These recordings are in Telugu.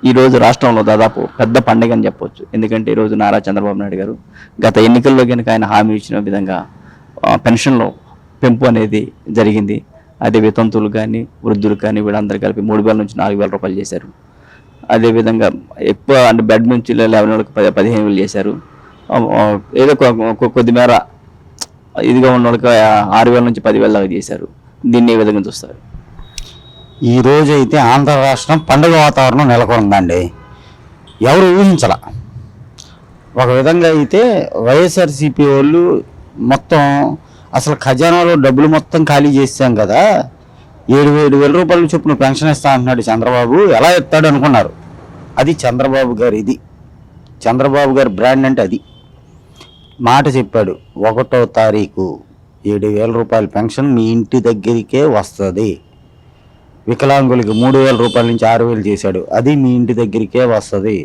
ఈరోజు రాష్ట్రంలో దాదాపు పెద్ద పండుగ అని చెప్పొచ్చు. ఎందుకంటే ఈరోజు నారా చంద్రబాబు నాయుడు గారు గత ఎన్నికల్లో కనుక ఆయన హామీ ఇచ్చిన విధంగా పెన్షన్లో పెంపు అనేది జరిగింది. అదే వితంతువులు కానీ వృద్ధులు కానీ వీళ్ళందరూ కలిపి 3,000 నుంచి 4,000 రూపాయలు చేశారు. అదేవిధంగా ఎక్కువ అంటే బెడ్ నుంచి 11 15,000 చేశారు. ఏదో కొద్ది మేర ఇదిగా ఉన్న వాళ్ళకి 6,000 నుంచి 10,000 దాకా చేశారు. దీన్ని ఏ విధంగా చూస్తారు? ఈ రోజు అయితే ఆంధ్ర రాష్ట్రం పండుగ వాతావరణం నెలకొందండి. ఎవరు ఊహించాల. ఒక విధంగా అయితే వైఎస్ఆర్సీపీ వాళ్ళు మొత్తం అసలు ఖజానాలో డబ్బులు మొత్తం ఖాళీ చేసాం కదా, 7,000 రూపాయలు చొప్పున పెన్షన్ ఇస్తా అంటున్నాడు చంద్రబాబు, ఎలా ఇస్తాడు అనుకున్నారు. అది చంద్రబాబు గారు, ఇది చంద్రబాబు గారి బ్రాండ్ అంటే అది. మాట చెప్పాడు, 1వ తారీఖు 7,000 రూపాయల పెన్షన్ మీ ఇంటి దగ్గరికే వస్తుంది. వికలాంగులకి 3,000 రూపాయల నుంచి 6,000 చేశాడు, అది మీ ఇంటి దగ్గరికే వస్తుంది.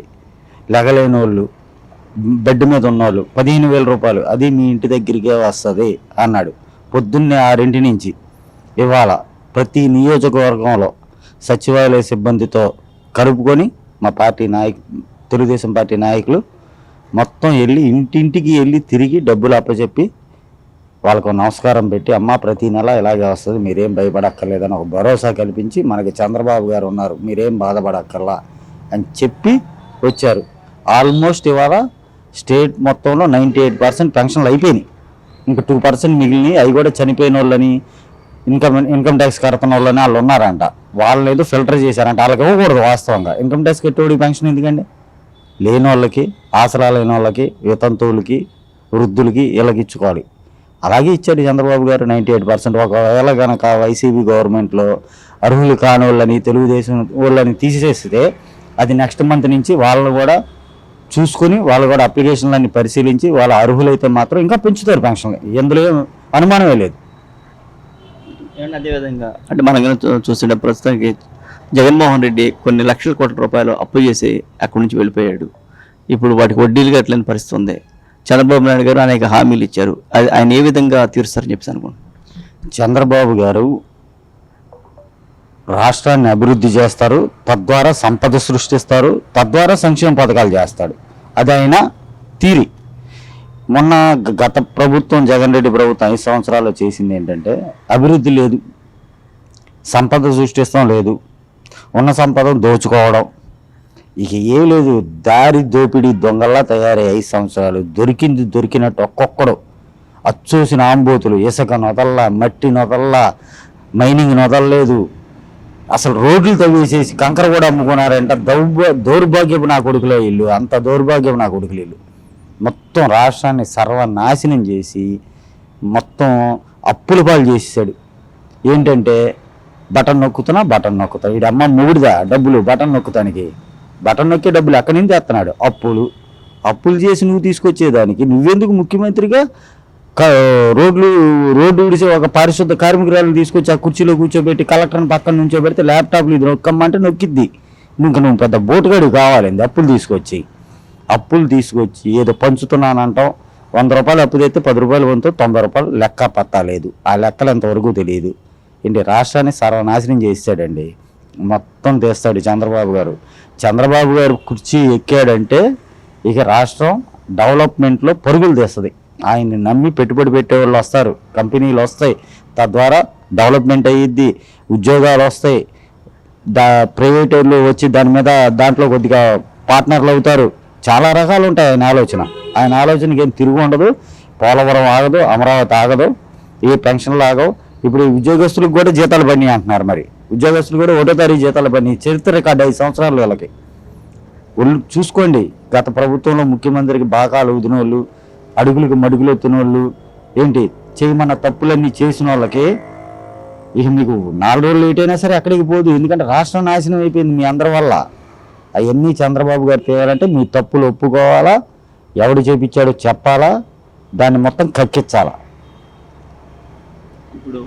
లెగలేని వాళ్ళు, బెడ్ మీద ఉన్నవాళ్ళు 15,000 రూపాయలు, అది మీ ఇంటి దగ్గరికే వస్తుంది అన్నాడు. పొద్దున్నే 6 నుంచి ఇవాళ ప్రతి నియోజకవర్గంలో సచివాలయ సిబ్బందితో కలుపుకొని మా పార్టీ తెలుగుదేశం పార్టీ నాయకులు మొత్తం వెళ్ళి ఇంటింటికి వెళ్ళి తిరిగి డబ్బులు అప్పచెప్పి వాళ్ళకు నమస్కారం పెట్టి, అమ్మ ప్రతి నెల ఇలాగే వస్తుంది, మీరేం భయపడక్కర్లేదని ఒక భరోసా కల్పించి, మనకి చంద్రబాబు గారు ఉన్నారు, మీరేం బాధపడక్కర్లా అని చెప్పి వచ్చారు. ఆల్మోస్ట్ ఇవాళ స్టేట్ మొత్తంలో 98% పెన్షన్లు అయిపోయినాయి. ఇంకా 2% మిగిలినాయి. అవి కూడా చనిపోయిన వాళ్ళని, ఇన్కమ్ ట్యాక్స్ కడుతున్న వాళ్ళని వాళ్ళు ఉన్నారంట. వాళ్ళని ఏదో ఫిల్టర్ చేశారంట. వాళ్ళకి ఇవ్వకూడదు. వాస్తవంగా ఇన్కమ్ ట్యాక్స్ కట్టేవాడి పెన్షన్ ఎందుకండి? లేని వాళ్ళకి, ఆసరా లేని వాళ్ళకి, వితంతువులకి, వృద్ధులకి వీళ్ళకి ఇచ్చుకోవాలి. అలాగే ఇచ్చాడు చంద్రబాబు గారు 98%. ఒకవేళ కనుక వైసీపీ గవర్నమెంట్లో అర్హులు కాని వాళ్ళని, తెలుగుదేశం వాళ్ళని తీసేస్తే అది నెక్స్ట్ మంత్ నుంచి వాళ్ళని కూడా చూసుకొని, వాళ్ళు కూడా అప్లికేషన్లన్నీ పరిశీలించి వాళ్ళ అర్హులైతే మాత్రం ఇంకా పెంచుతారు పెన్షన్లు. ఎందులో అనుమానమే లేదు. అదేవిధంగా అంటే మనం చూస్తుంటే ప్రస్తుతానికి జగన్మోహన్ రెడ్డి కొన్ని లక్షల కోట్ల రూపాయలు అప్పు చేసి అక్కడి నుంచి వెళ్ళిపోయాడు. ఇప్పుడు వాటికి వడ్డీలు కట్టలేని పరిస్థితి ఉంది. చంద్రబాబు నాయుడు గారు అనేక హామీలు ఇచ్చారు. అది ఆయన ఏ విధంగా తీరుస్తారని చెప్పేసి అనుకుంటున్నాను. చంద్రబాబు గారు రాష్ట్రాన్ని అభివృద్ధి చేస్తారు, తద్వారా సంపద సృష్టిస్తారు, తద్వారా సంక్షేమ పథకాలు చేస్తాడు. అది ఆయన తీరి. మొన్న గత ప్రభుత్వం, జగన్ రెడ్డి ప్రభుత్వం 5 సంవత్సరాలు చేసింది ఏంటంటే అభివృద్ధి లేదు, సంపద సృష్టిస్తాం లేదు, ఉన్న సంపదను దోచుకోవడం, ఇక ఏం లేదు. దారి దోపిడీ దొంగల్లా తయారయ్యి 5 సంవత్సరాలు. దొరికింది దొరికినట్టు ఒక్కొక్కడు అచ్చోసిన ఆంబోతులు, ఇసుక నొదల్లా, మట్టి నొదల్లా, మైనింగ్ నొదలలేదు. అసలు రోడ్లు తవ్వేసేసి కంకర కూడా అమ్ముకున్నారంట. దౌర్భాగ్యపు నా కొడుకులే ఇల్లు, అంత దౌర్భాగ్యపు నా కొడుకులు ఇల్లు. మొత్తం రాష్ట్రాన్ని సర్వనాశనం చేసి మొత్తం అప్పుల పాలు చేసేసాడు. ఏంటంటే బటన్ నొక్కుతున్నా వీడి అమ్మ మూడిదా డబ్బులు బటన్ నొక్కుతానికి. బటన్ నొక్కే డబ్బులు ఎక్కడి నుంచి తెస్తున్నాడు? అప్పులు చేసి నువ్వు తీసుకొచ్చేదానికి నువ్వెందుకు ముఖ్యమంత్రిగా రోడ్డు విడిసి ఒక పారిశుద్ధ కార్మికురాలను తీసుకొచ్చి ఆ కుర్చీలో కూర్చోబెట్టి కలెక్టర్ని పక్కన నుంచోబెడితే ల్యాప్టాప్లు ఇది నొక్కమ్మంటే నొక్కిద్ది. నువ్వు పెద్ద బోటుగాడు కావాలండి. అప్పులు తీసుకొచ్చి ఏదో పంచుతున్నానంటాం. 100 రూపాయలు అప్పు తెస్తే 10 రూపాయలు వంతు 90 రూపాయలు లెక్క పత్తా లేదు. ఆ లెక్కలు ఎంతవరకు తెలియదు. ఏంటి రాష్ట్రాన్ని సర్వనాశనం చేస్తాడండి. మొత్తం తెస్తాడు చంద్రబాబు గారు. చంద్రబాబు గారు కుర్చీ ఎక్కాడంటే ఇక రాష్ట్రం డెవలప్మెంట్లో పరుగులు తెస్తుంది. ఆయన్ని నమ్మి పెట్టుబడి పెట్టేవాళ్ళు వస్తారు, కంపెనీలు వస్తాయి, తద్వారా డెవలప్మెంట్ అయ్యిద్ది, ఉద్యోగాలు వస్తాయి. ప్రైవేట్ వాళ్ళు వచ్చి దాంట్లో కొద్దిగా పార్ట్నర్లు అవుతారు. చాలా రకాలు ఉంటాయి ఆయన ఆలోచనకి ఏం తిరుగు ఉండదు. పోలవరం ఆగదు, అమరావతి ఆగదు, ఏ పెన్షన్లు ఆగవు. ఇప్పుడు ఉద్యోగస్తులకు కూడా జీతాలు పడినాయి అంటున్నారు. మరి ఉద్యోగస్తులు కూడా 1వ తారీఖు జీతాలు పడినాయి. చరిత్ర రికార్డు 5 సంవత్సరాలు వీళ్ళకి. వాళ్ళు చూసుకోండి. గత ప్రభుత్వంలో ముఖ్యమంత్రికి బాకాలు ఊదిన వాళ్ళు, అడుగులకు మడుగులు ఎత్తిన వాళ్ళు, ఏంటి చేయమన్న తప్పులన్నీ చేసిన వాళ్ళకి ఇక మీకు 4 రోజులు లేటైనా సరే అక్కడికి పోదు. ఎందుకంటే రాష్ట్రం నాశనం అయిపోయింది మీ అందరి వల్ల. అవన్నీ చంద్రబాబు గారు తేవాలంటే మీ తప్పులు ఒప్పుకోవాలా, ఎవడు చేపించాడో చెప్పాలా, దాన్ని మొత్తం కక్కించాలా. ఇప్పుడు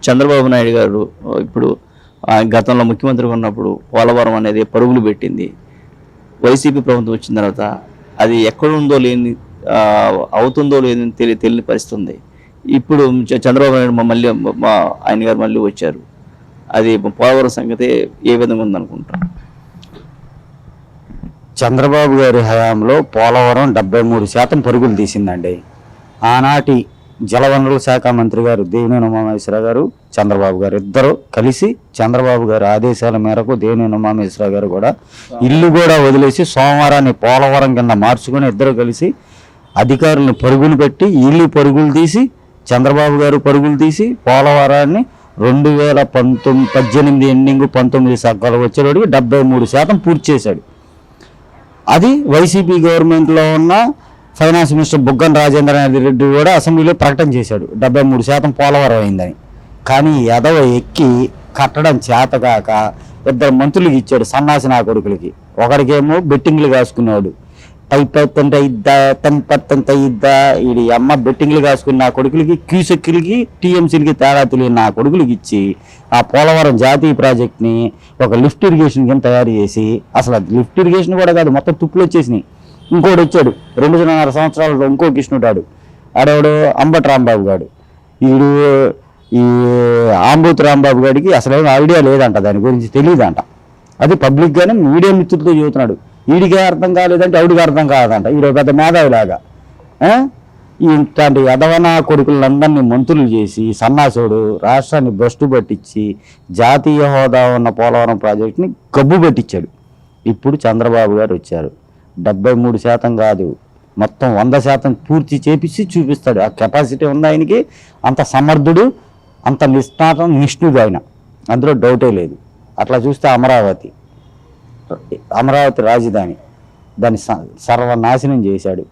చంద్రబాబు నాయుడు గారు ఇప్పుడు గతంలో ముఖ్యమంత్రిగా ఉన్నప్పుడు పోలవరం అనేది పరుగులు పెట్టింది. వైసీపీ ప్రభుత్వం వచ్చిన తర్వాత అది ఎక్కడుందో లేని అవుతుందో లేదని తెలియని పరిస్థితి ఉంది. ఇప్పుడు చంద్రబాబు నాయుడు ఆయన గారు మళ్ళీ వచ్చారు. అది పోలవరం సంగతి ఏ విధంగా ఉందనుకుంటారు? చంద్రబాబు గారి హయాంలో పోలవరం 73% పరుగులు తీసిందండి. ఆనాటి జలవనరుల శాఖ మంత్రి గారు దేవినేని ఉమామహేశ్వరరావు గారు, చంద్రబాబు గారు ఇద్దరు కలిసి చంద్రబాబు గారి ఆదేశాల మేరకు దేవినేని ఉమామహేశ్వరరావు గారు కూడా ఇల్లు కూడా వదిలేసి సోమవారాన్ని పోలవరం కింద మార్చుకుని ఇద్దరు కలిసి అధికారులను పరుగులు పెట్టి ఇల్లు పరుగులు తీసి చంద్రబాబు గారు పరుగులు తీసి పోలవరాన్ని 2018 ఎండింగ్ 19 సగ్గాలు వచ్చేవాడికి 73% పూర్తి చేశాడు. అది వైసీపీ గవర్నమెంట్లో ఉన్న ఫైనాన్స్ మినిస్టర్ బుగ్గన రాజేంద్రనాథ్ రెడ్డి కూడా అసెంబ్లీలో ప్రకటన చేశాడు 73% పోలవరం అయిందని. కానీ ఎదవ ఎక్కి కట్టడం చేతగాక 2 మంత్రులకి ఇచ్చాడు, సన్నాసి నా కొడుకులకి. ఒకడికేమో బెట్టింగ్లు కాసుకున్నాడు, పైపెత్తంత ఇద్దా తనపత్తంత ఇద్దా, వీడి అమ్మ బెట్టింగ్లు కాసుకుని నా కొడుకులకి క్యూసెక్కిలకి టీఎంసీలకి తేడా తెలియని నా కొడుకులకి ఇచ్చి ఆ పోలవరం జాతీయ ప్రాజెక్ట్ని ఒక లిఫ్ట్ ఇరిగేషన్ కింద తయారు చేసి, అసలు అది లిఫ్ట్ ఇరిగేషన్ కూడా కాదు, మొత్తం తుప్పులు వచ్చేసినాయి. ఇంకోటి వచ్చాడు 2.5 సంవత్సరాలలో ఇంకో కృష్ణుడాడు, ఆడవాడు అంబటి రాంబాబు గారు. వీడు ఈ ఆంబూత్ రాంబాబు గారికి అసలు ఐడియా లేదంట, దాని గురించి తెలియదంట. అది పబ్లిక్గానే మీడియా మిత్రులతో చెబుతున్నాడు. వీడికే అర్థం కాలేదంటే ఆవిడికి అర్థం కాదంట. వీడు పెద్ద మేధావిలాగా ఇట్లాంటి యదవన కొడుకులందరినీ మంత్రులు చేసి సన్నాసుడు రాష్ట్రాన్ని భ్రష్టు పట్టించి జాతీయ హోదా ఉన్న పోలవరం ప్రాజెక్టుని గబ్బు పట్టించాడు. ఇప్పుడు చంద్రబాబు గారు వచ్చారు, 73% కాదు మొత్తం 100% పూర్తి చేపించి చూపిస్తాడు. ఆ కెపాసిటీ ఉంది ఆయనకి, అంత సమర్థుడు, అంత నిష్ణుడు ఆయన, అందులో డౌటే లేదు. అట్లా చూస్తే అమరావతి రాజధాని దాన్ని సర్వనాశనం చేశాడు.